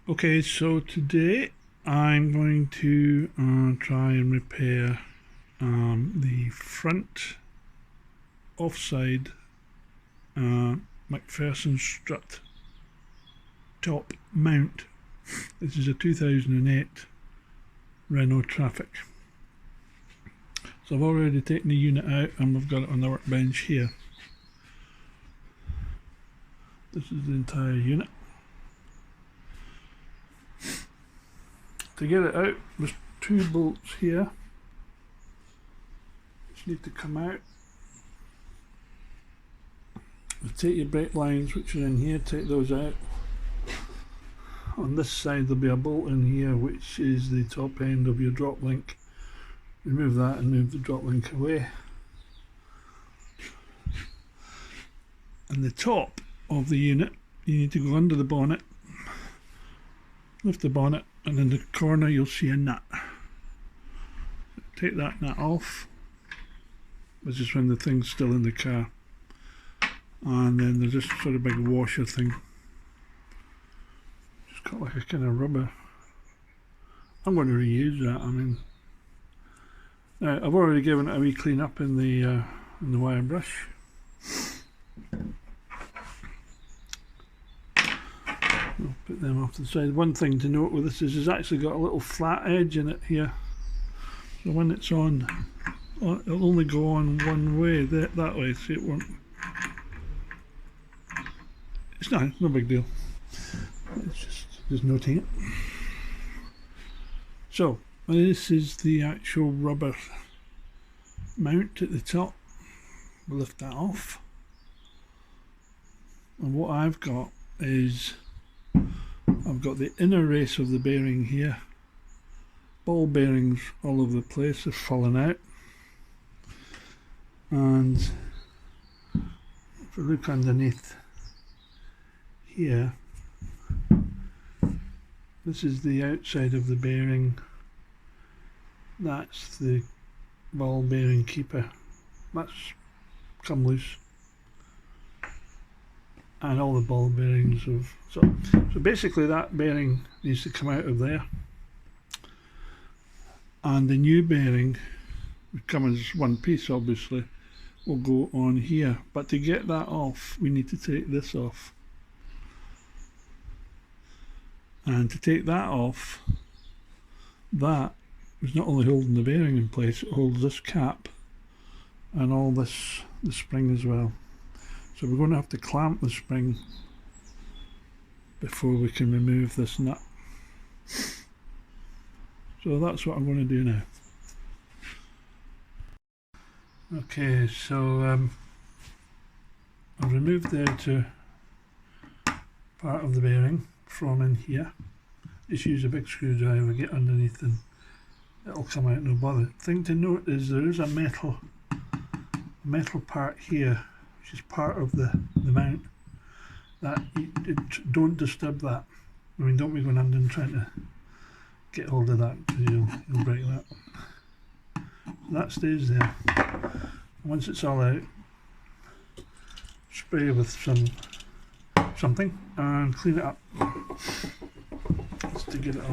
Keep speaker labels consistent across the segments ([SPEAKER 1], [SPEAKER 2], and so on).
[SPEAKER 1] Okay, so today I'm going to try and repair the front offside McPherson Strut top mount. This is a 2008 Renault Trafic. So I've already taken the unit out and we've got it on the workbench here. This is the entire unit. To get it out, there's two bolts here which need to come out. You take your brake lines which are in here, take those out. On this side there'll be a bolt in here which is the top end of your drop link. Remove that and move the drop link away. And the top of the unit, you need to go under the bonnet, lift the bonnet, and in the corner you'll see a nut. Take that nut off. This is when the thing's still in the car. And then there's this sort of big washer thing. Just got like a kind of rubber. I'm going to reuse that. I mean, I've already given it a wee clean up in the wire brush. I'll put them off to the side. One thing to note with this is it's actually got a little flat edge in it here. So when it's on, it'll only go on one way, that way, so it won't. It's no big deal. It's just noting it. So this is the actual rubber mount at the top. We'll lift that off. And what I've got is I've got the inner race of the bearing here. Ball bearings all over the place have fallen out. And if we look underneath here, this is the outside of the bearing. That's the ball bearing keeper. That's come loose. And all the ball bearings have so basically that bearing needs to come out of there, and the new bearing would come as one piece, obviously will go on here, but to get that off we need to take this off, and to take that off, that is not only holding the bearing in place, it holds this cap and all this, the spring as well. So we're going to have to clamp the spring before we can remove this nut. So that's what I'm going to do now. Okay, so I've removed the outer part of the bearing from in here. Just use a big screwdriver, get underneath and it'll come out, no bother. Thing to note is there is a metal part here, which is part of the mount, that don't disturb that. I mean, don't be going under and trying to get hold of that, because you'll break that. So that stays there. Once it's all out, spray with something and clean it up, just to get it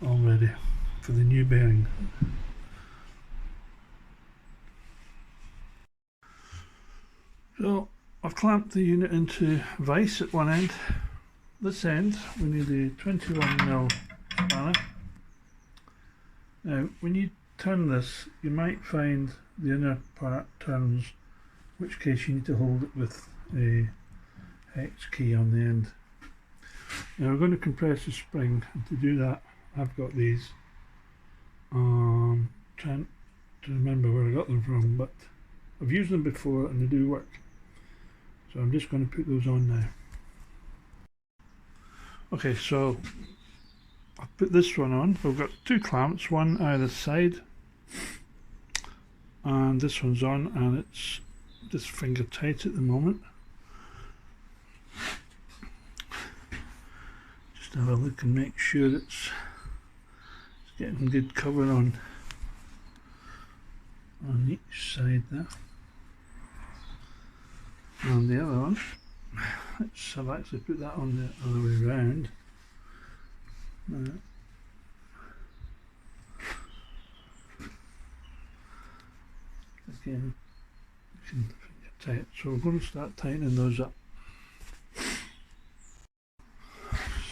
[SPEAKER 1] all ready for the new bearing. So I've clamped the unit into vice at one end. This end we need a 21mm spanner. Now when you turn this, you might find the inner part turns, in which case you need to hold it with a hex key on the end. Now we're going to compress the spring, and to do that I've got these. Trying to remember where I got them from, but I've used them before and they do work. So I'm just going to put those on now. Okay, so I've put this one on. We've got two clamps, one either side, and this one's on, and it's just finger tight at the moment. Just have a look and make sure it's getting good cover on each side there. And the other one, I've actually put that on the other way around. Again, you can tight. So we're going to start tightening those up.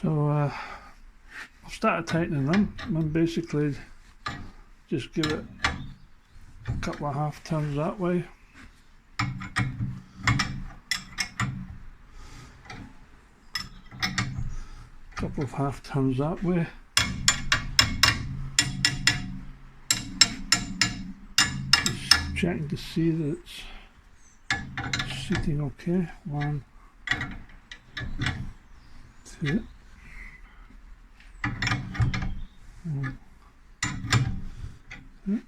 [SPEAKER 1] So I've started tightening them, and basically just give it a couple of half turns that way. Couple of half turns that way. Just checking to see that it's sitting okay. 1, 2. 1, 2.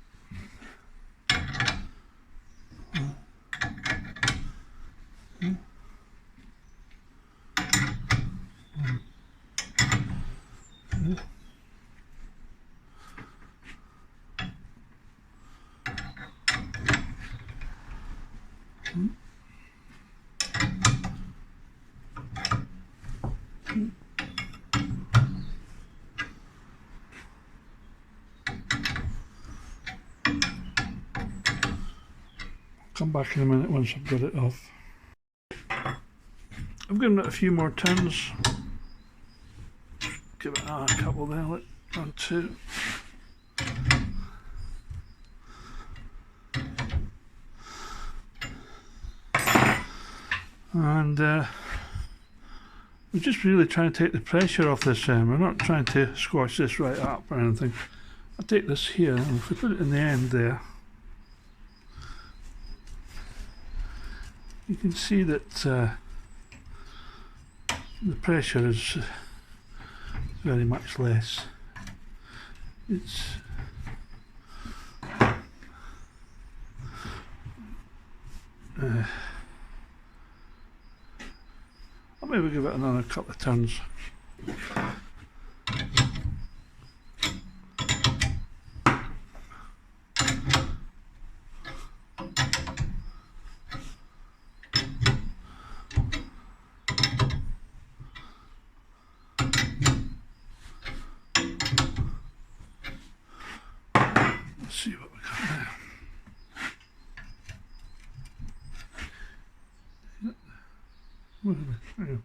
[SPEAKER 1] 1, 2. Come back in a minute once I've got it off. I've given it a few more turns. Give it a couple there, like 1, 2. And we're just really trying to take the pressure off this end. We're not trying to squash this right up or anything. I take this here, and if we put it in the end there, you can see that the pressure is very much less. It's I'll maybe give it another couple of turns. See what we got there. Where are we? There you go.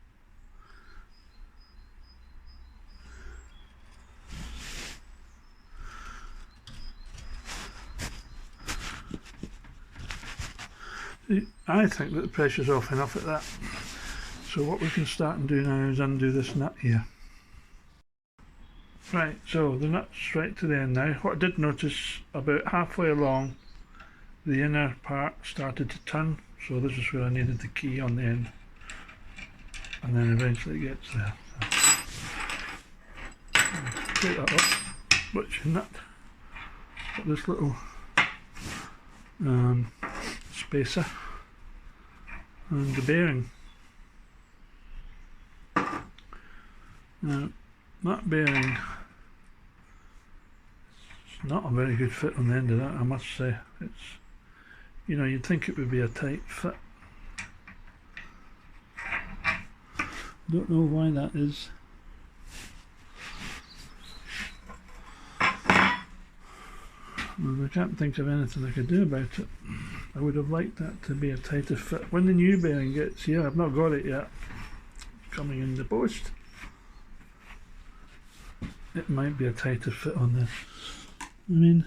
[SPEAKER 1] See, I think that the pressure's off enough at that. So what we can start and do now is undo this nut here. Right, so the nut's right to the end now. What I did notice, about halfway along, the inner part started to turn, so this is where I needed the key on the end, and then eventually it gets there. So, take that up, switch your nut, got this little spacer, and the bearing. Now, that bearing, it's not a very good fit on the end of that, I must say. It's, you know, you'd think it would be a tight fit. Don't know why that is. And I can't think of anything I could do about it. I would have liked that to be a tighter fit. When the new bearing gets here, I've not got it yet, it's coming in the post. It might be a tighter fit on this. I mean,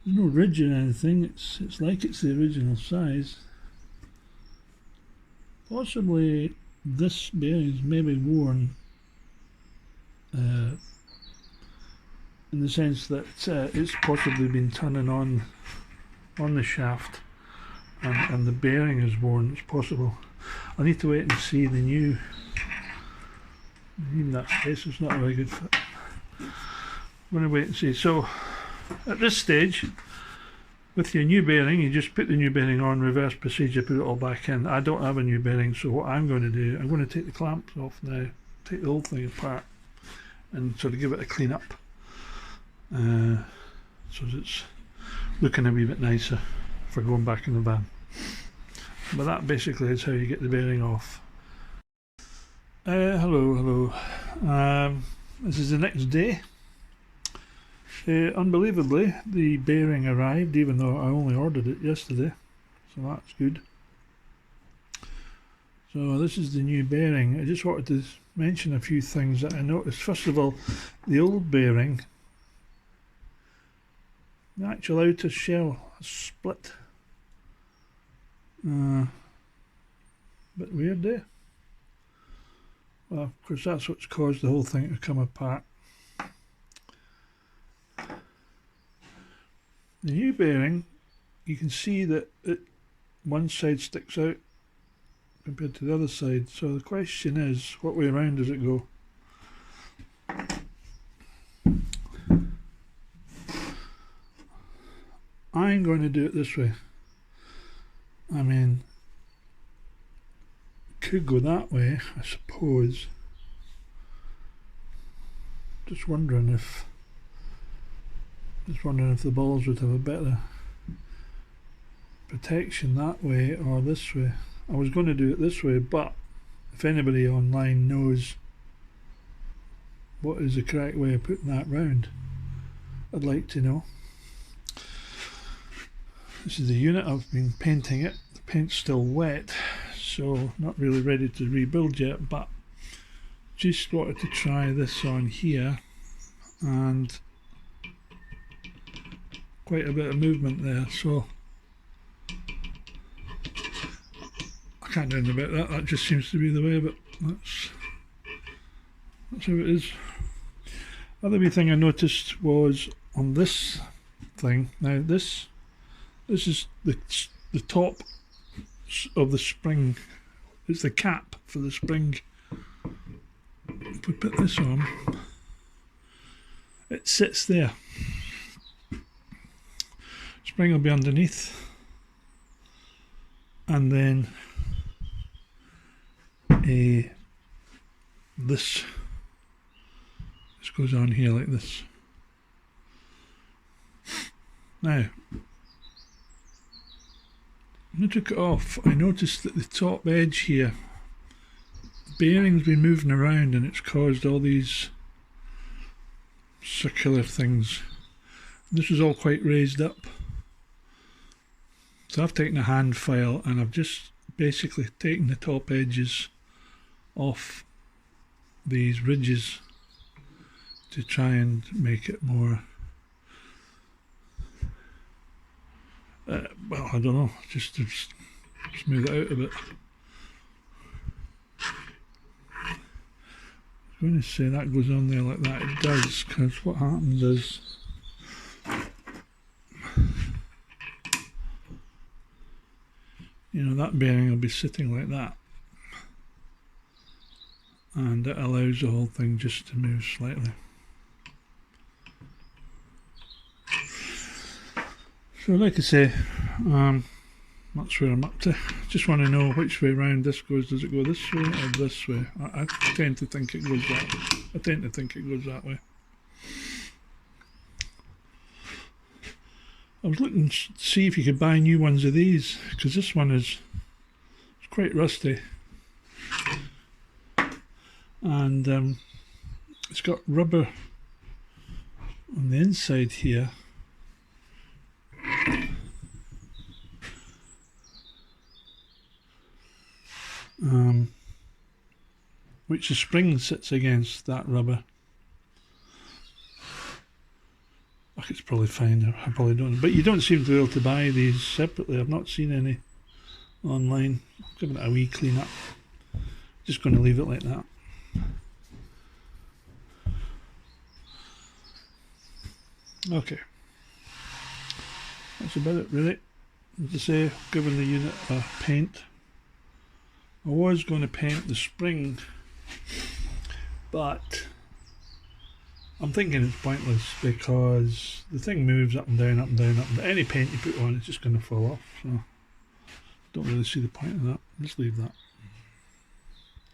[SPEAKER 1] there's no ridge or anything, it's like it's the original size. Possibly this bearing is maybe worn in the sense that it's possibly been turning on the shaft, and the bearing is worn. It's possible. I need to wait and see the new. Even that space is not a very good fit. I'm going to wait and see. So at this stage, with your new bearing, you just put the new bearing on, reverse procedure, put it all back in. I don't have a new bearing, so what I'm going to do, I'm going to take the clamps off now, take the whole thing apart, and sort of give it a clean up, so that it's looking a wee bit nicer for going back in the van. But that basically is how you get the bearing off. Hello. This is the next day. Unbelievably, the bearing arrived, even though I only ordered it yesterday, so that's good. So this is the new bearing. I just wanted to mention a few things that I noticed. First of all, the old bearing, the actual outer shell has split. Bit weird there. Well, of course, that's what's caused the whole thing to come apart. The new bearing, you can see that one side sticks out compared to the other side. So the question is, what way around does it go? I'm going to do it this way. I mean, could go that way, I suppose. Just wondering if the balls would have a better protection that way or this way. I was going to do it this way, but if anybody online knows what is the correct way of putting that round, I'd like to know. This is the unit. I've been painting it. The paint's still wet, so not really ready to rebuild yet, but just wanted to try this on here, and quite a bit of movement there, so I can't do anything about that. That just seems to be the way, but that's how it is. Other wee thing I noticed was on this thing. Now this is the top of the spring. It's the cap for the spring. If we put this on, it sits there. Spring will be underneath, and then this goes on here like this. Now, when I took it off, I noticed that the top edge here, the bearing's been moving around, and it's caused all these circular things. This was all quite raised up. So I've taken a hand file and I've just basically taken the top edges off these ridges to try and make it more, well, I don't know, just to smooth it out a bit. I was going to say that goes on there like that. It does, because what happens is that bearing will be sitting like that, and it allows the whole thing just to move slightly. So like I say, that's where I'm up to. Just want to know which way round this goes. Does it go this way or this way? I tend to think it goes that way. I was looking to see if you could buy new ones of these, because this one is quite rusty, and it's got rubber on the inside here, which the spring sits against that rubber. It's probably fine, I probably don't, but you don't seem to be able to buy these separately. I've not seen any online. Giving it a wee clean up. Just going to leave it like that. Okay, that's about it really. As I say, giving the unit a paint. I was going to paint the spring, but I'm thinking it's pointless, because the thing moves up and down, up and down, up and down. Any paint you put on, it's just going to fall off. So don't really see the point of that. Just leave that.